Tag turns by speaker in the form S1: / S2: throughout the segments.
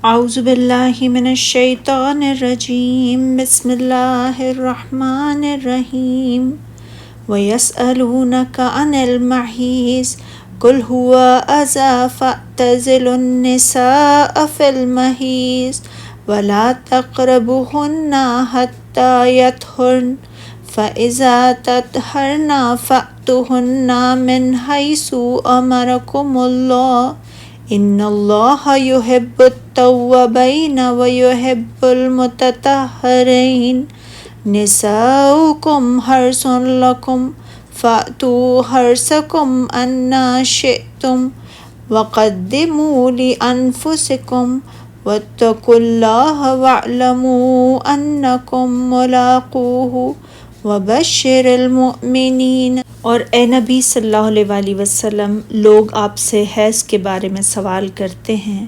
S1: اعوذ باللہ من الشیطان الرجیم بسم اللہ الرحمن الرحیم وَيَسْأَلُونَكَ عَنِ الْمَحِيضِ قُلْ هُوَ أَذًى فَاعْتَزِلُوا النِّسَاءَ فِي الْمَحِيضِ وَلَا تَقْرَبُوهُنَّ حَتَّى يَطْهُرْنَ فَإِذَا تَطَهَّرْنَ فَأْتُوهُنَّ مِنْ حَيْثُ أَمَرَكُمُ اللَّهُ إِنَّ اللَّهَ يُحِبُّ التَّوَّابِينَ وَيُحِبُّ الْمُتَطَهِّرِينَ نِسَاؤُكُمْ حَرْثٌ لَكُمْ فَأْتُوا حَرْثَكُمْ أَنَّىٰ شِئْتُمْ وَقَدِّمُوا لِأَنفُسِكُمْ وَاتَّقُوا اللَّهَ وَاعْلَمُوا أَنَّكُمْ مُلَاقُوهُ وَبَشِّرِ الْمُؤْمِنِينَ۔ اور اے نبی صلی اللہ علیہ وسلم، لوگ آپ سے حیض کے بارے میں سوال کرتے ہیں،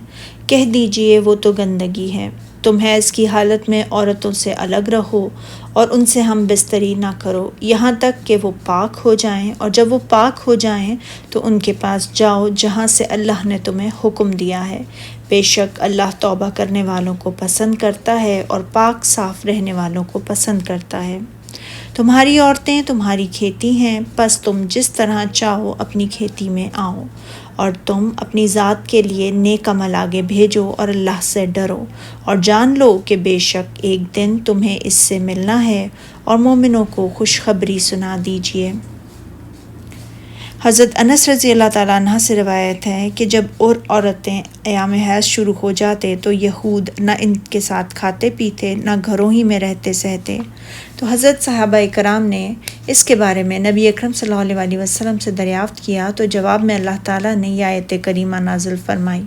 S1: کہہ دیجئے وہ تو گندگی ہے، تم حیض کی حالت میں عورتوں سے الگ رہو اور ان سے ہم بستری نہ کرو یہاں تک کہ وہ پاک ہو جائیں، اور جب وہ پاک ہو جائیں تو ان کے پاس جاؤ جہاں سے اللہ نے تمہیں حکم دیا ہے، بے شک اللہ توبہ کرنے والوں کو پسند کرتا ہے اور پاک صاف رہنے والوں کو پسند کرتا ہے۔ تمہاری عورتیں تمہاری کھیتی ہیں، پس تم جس طرح چاہو اپنی کھیتی میں آؤ، اور تم اپنی ذات کے لیے نیک عمل آگے بھیجو اور اللہ سے ڈرو، اور جان لو کہ بے شک ایک دن تمہیں اس سے ملنا ہے، اور مومنوں کو خوشخبری سنا دیجیے۔ حضرت انس رضی اللہ تعالیٰ عنہ سے روایت ہے کہ جب عورتیں ایام حیض شروع ہو جاتے تو یہود نہ ان کے ساتھ کھاتے پیتے، نہ گھروں ہی میں رہتے سہتے، تو حضرت صحابہ کرام نے اس کے بارے میں نبی اکرم صلی اللہ علیہ وسلم سے دریافت کیا، تو جواب میں اللہ تعالیٰ نے یہ آیت کریمہ نازل فرمائی،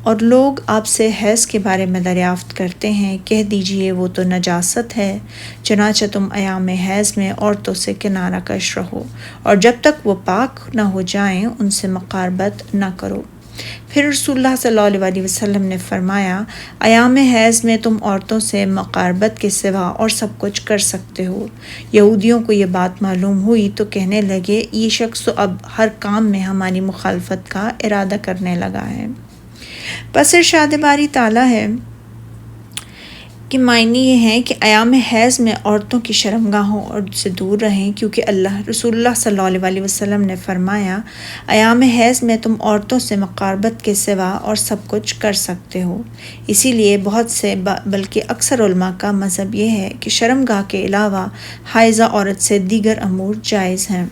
S1: اور لوگ آپ سے حیض کے بارے میں دریافت کرتے ہیں، کہہ دیجئے وہ تو نجاست ہے، چنانچہ تم ایام حیض میں عورتوں سے کنارہ کش رہو، اور جب تک وہ پاک نہ ہو جائیں ان سے مقاربت نہ کرو۔ پھر رسول اللہ صلی اللہ علیہ وسلم نے فرمایا، ایام حیض میں تم عورتوں سے مقاربت کے سوا اور سب کچھ کر سکتے ہو۔ یہودیوں کو یہ بات معلوم ہوئی تو کہنے لگے، یہ شخص اب ہر کام میں ہماری مخالفت کا ارادہ کرنے لگا ہے۔ پس ارشاد باری تعالیٰ ہے کہ معنی یہ ہے کہ ایام حیض میں عورتوں کی شرمگاہوں اور سے دور رہیں، کیونکہ رسول اللہ صلی اللہ علیہ وسلم نے فرمایا، ایام حیض میں تم عورتوں سے مقاربت کے سوا اور سب کچھ کر سکتے ہو۔ اسی لیے بہت سے بلکہ اکثر علماء کا مذہب یہ ہے کہ شرمگاہ کے علاوہ حائضہ عورت سے دیگر امور جائز ہیں۔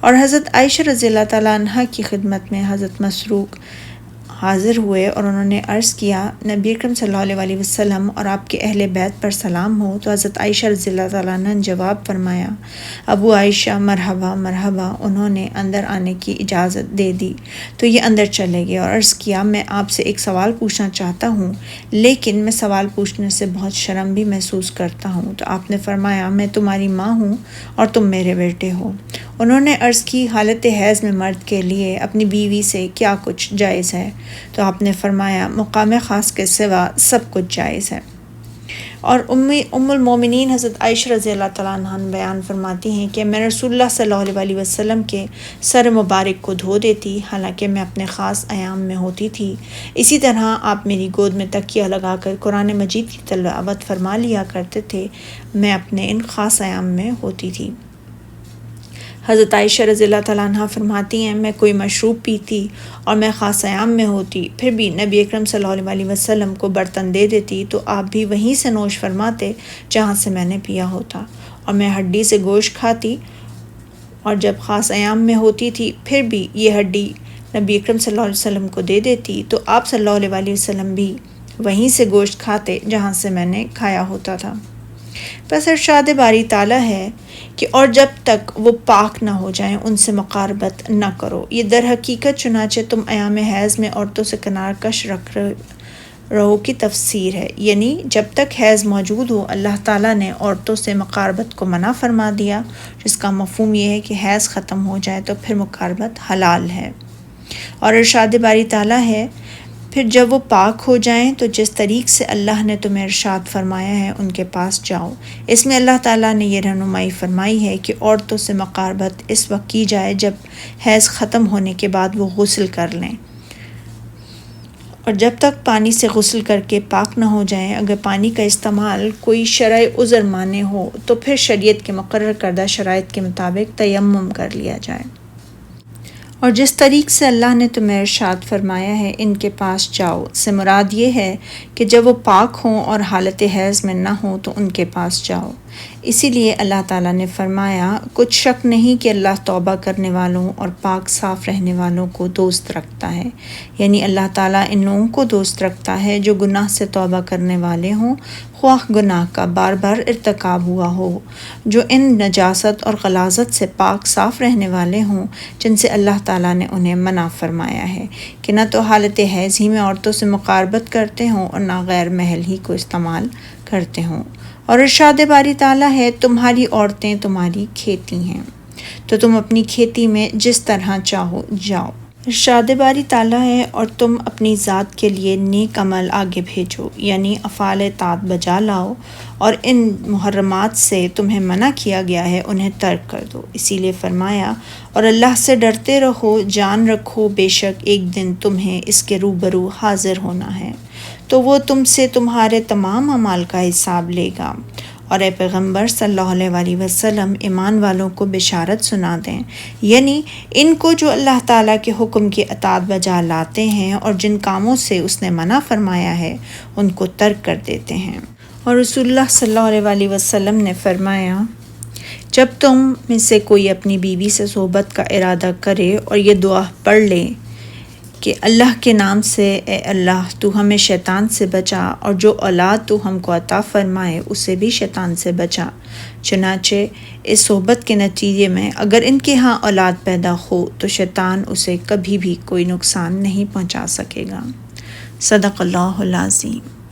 S1: اور حضرت عائشہ رضی اللہ تعالیٰ عنہ کی خدمت میں حضرت مسروق حاضر ہوئے اور انہوں نے عرض کیا، نبی اکرم صلی اللہ علیہ وسلم اور آپ کے اہل بیت پر سلام ہو، تو حضرت عائشہ رضی اللہ تعالیٰ عنہ نے جواب فرمایا، ابو عائشہ مرحبا مرحبا۔ انہوں نے اندر آنے کی اجازت دے دی تو یہ اندر چلے گئے اور عرض کیا، میں آپ سے ایک سوال پوچھنا چاہتا ہوں، لیکن میں سوال پوچھنے سے بہت شرم بھی محسوس کرتا ہوں۔ تو آپ نے فرمایا، میں تمہاری ماں ہوں اور تم میرے بیٹے ہو۔ انہوں نے عرض کی، حالت حیض میں مرد کے لیے اپنی بیوی سے کیا کچھ جائز ہے؟ تو آپ نے فرمایا، مقام خاص کے سوا سب کچھ جائز ہے۔ اور ام المومنین حضرت عائشہ رضی اللہ تعالیٰ عنہ بیان فرماتی ہیں کہ میں رسول اللہ صلی اللہ علیہ وسلم کے سر مبارک کو دھو دیتی، حالانکہ میں اپنے خاص ایام میں ہوتی تھی۔ اسی طرح آپ میری گود میں تکیہ لگا کر قرآن مجید کی تلاوت فرما لیا کرتے تھے، میں اپنے ان خاص ایام میں ہوتی تھی۔ حضرت عائشہ رضی اللہ تعالیٰ عنہ فرماتی ہیں، میں کوئی مشروب پیتی اور میں خاص ایام میں ہوتی، پھر بھی نبی اکرم صلی اللہ علیہ وسلم کو برتن دے دیتی تو آپ بھی وہیں سے نوش فرماتے جہاں سے میں نے پیا ہوتا، اور میں ہڈی سے گوشت کھاتی، اور جب خاص ایام میں ہوتی تھی پھر بھی یہ ہڈی نبی اکرم صلی اللہ علیہ وسلم کو دے دیتی تو آپ صلی اللہ علیہ وسلم بھی وہیں سے گوشت کھاتے جہاں سے میں نے کھایا ہوتا تھا۔ پس ارشاد باری تعالیٰ ہے کہ اور جب تک وہ پاک نہ ہو جائیں ان سے مقاربت نہ کرو۔ یہ در حقیقت چنانچہ تم ایام حیض میں عورتوں سے کنار کش رکھ رہو کی تفسیر ہے، یعنی جب تک حیض موجود ہو اللہ تعالیٰ نے عورتوں سے مقاربت کو منع فرما دیا، جس کا مفہوم یہ ہے کہ حیض ختم ہو جائے تو پھر مقاربت حلال ہے۔ اور ارشاد باری تعالیٰ ہے، پھر جب وہ پاک ہو جائیں تو جس طریق سے اللہ نے تمہیں ارشاد فرمایا ہے ان کے پاس جاؤ۔ اس میں اللہ تعالیٰ نے یہ رہنمائی فرمائی ہے کہ عورتوں سے مقاربت اس وقت کی جائے جب حیض ختم ہونے کے بعد وہ غسل کر لیں، اور جب تک پانی سے غسل کر کے پاک نہ ہو جائیں، اگر پانی کا استعمال کوئی شرعی عذر مانے ہو تو پھر شریعت کے مقرر کردہ شرائط کے مطابق تیمم کر لیا جائے۔ اور جس طریق سے اللہ نے تمہیں ارشاد فرمایا ہے ان کے پاس جاؤ، سے مراد یہ ہے کہ جب وہ پاک ہوں اور حالت حیض میں نہ ہوں تو ان کے پاس جاؤ۔ اسی لیے اللہ تعالیٰ نے فرمایا کچھ شک نہیں کہ اللہ توبہ کرنے والوں اور پاک صاف رہنے والوں کو دوست رکھتا ہے، یعنی اللہ تعالیٰ ان لوگوں کو دوست رکھتا ہے جو گناہ سے توبہ کرنے والے ہوں، خواہ گناہ کا بار بار ارتکاب ہوا ہو، جو ان نجاست اور غلاظت سے پاک صاف رہنے والے ہوں جن سے اللہ تعالیٰ نے انہیں منع فرمایا ہے کہ نہ تو حالت حیض ہی میں عورتوں سے مقاربت کرتے ہوں اور نہ غیر محل ہی کو استعمال کرتے ہوں۔ اور ارشاد باری تعالیٰ ہے تمہاری عورتیں تمہاری کھیتی ہیں تو تم اپنی کھیتی میں جس طرح چاہو جاؤ۔ ارشاد باری تعالیٰ ہے اور تم اپنی ذات کے لیے نیک عمل آگے بھیجو، یعنی افعال طاعت بجا لاؤ، اور ان محرمات سے تمہیں منع کیا گیا ہے انہیں ترک کر دو۔ اسی لیے فرمایا اور اللہ سے ڈرتے رہو، جان رکھو بے شک ایک دن تمہیں اس کے روبرو حاضر ہونا ہے تو وہ تم سے تمہارے تمام اعمال کا حساب لے گا۔ اور اے پیغمبر صلی اللہ علیہ وسلم ایمان والوں کو بشارت سنا دیں، یعنی ان کو جو اللہ تعالیٰ کے حکم کی اطاعت بجا لاتے ہیں اور جن کاموں سے اس نے منع فرمایا ہے ان کو ترک کر دیتے ہیں۔ اور رسول اللہ صلی اللہ علیہ وسلم نے فرمایا جب تم میں سے کوئی اپنی بیوی سے صحبت کا ارادہ کرے اور یہ دعا پڑھ لے کہ اللہ کے نام سے اے اللہ تو ہمیں شیطان سے بچا اور جو اولاد تو ہم کو عطا فرمائے اسے بھی شیطان سے بچا، چنانچہ اس صحبت کے نتیجے میں اگر ان کے ہاں اولاد پیدا ہو تو شیطان اسے کبھی بھی کوئی نقصان نہیں پہنچا سکے گا۔ صدق اللہ العظیم۔